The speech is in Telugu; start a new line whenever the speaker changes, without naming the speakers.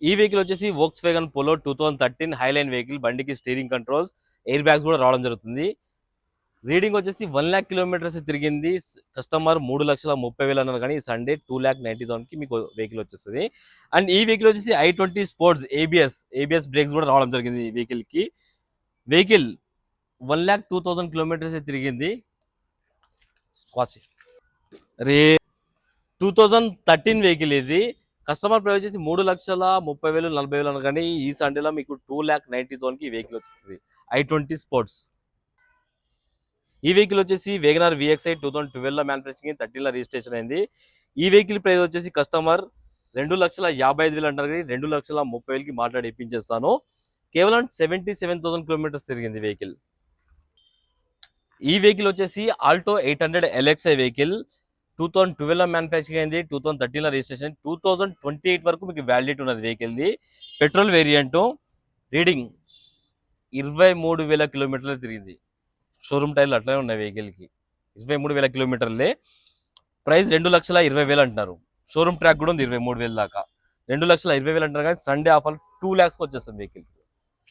ఈ వెహికల్ వచ్చేసి Volkswagen Polo 2013 highline vehicle. బండికి స్టీరింగ్ కంట్రోల్స్, ఎయిర్ బ్యాగ్స్ కూడా రావడం జరుగుతుంది. రీడింగ్ వచ్చేసి 1,00,000 కిలోమీటర్స్ తిరిగింది. కస్టమర్ 3,30,000 అన్నారు, కానీ సండే 2,90,000 కి మీకు వెహికల్ వచ్చేస్తుంది. అండ్ ఈ వెహికల్ వచ్చేసి i20 స్పోర్ట్స్ ఏబిఎస్ బ్రేక్స్ కూడా రావడం జరిగింది. ఈ వెహికల్ కి వెహికల్ 1,02,000 కిలోమీటర్స్ తిరిగింది. రే 2013 వెహికల్ ఇది. కస్టమర్ ప్రైస్ వచ్చేసి 3,30,000 40,000 అన్నారు, కానీ ఈ సండేలో మీకు 2,90,000 కి వెహికల్ వచ్చేస్తుంది. i20 sports. ఈ వెహికల్ వచ్చేసి వేగనార్ VXi 2012 లో మ్యానుఫ్యాక్చరింగ్, 13 లో రిజిస్ట్రేషన్ అయింది. ఈ వెహికల్ ప్రైస్ వచ్చేసి కస్టమర్ 2,55,000 అంటారు, కానీ 2,30,000 కి మాట్లాడి ఇప్పించేస్తాను. కేవలం 77,000 కిలోమీటర్స్ తిరిగింది వెహికల్. ఈ వెహికల్ వచ్చేసి ఆల్టో 800 LXi వెహికల్. 2012 లో మ్యానుఫ్యాక్చరింగ్ అయింది, 2013 లో రిజిస్ట్రేషన్, 2028 వరకు మీకు వ్యాలిడిటీ ఉన్నది వెహికల్ది. Petrol variant. రీడింగ్ 23,000 కిలోమీటర్లు తిరిగింది. షోరూమ్ టైర్లు అట్లనే ఉన్నాయి వెహికల్కి. 23,000 కిలోమీటర్లే. ప్రైస్ 2,20,000 అంటున్నారు. షోరూమ్ ట్రాక్ కూడా ఉంది 23,000 దాకా. 2,20,000 అంటారు, కానీ సండే ఆఫర్ 2 lakhs వచ్చేస్తుంది వెహికల్.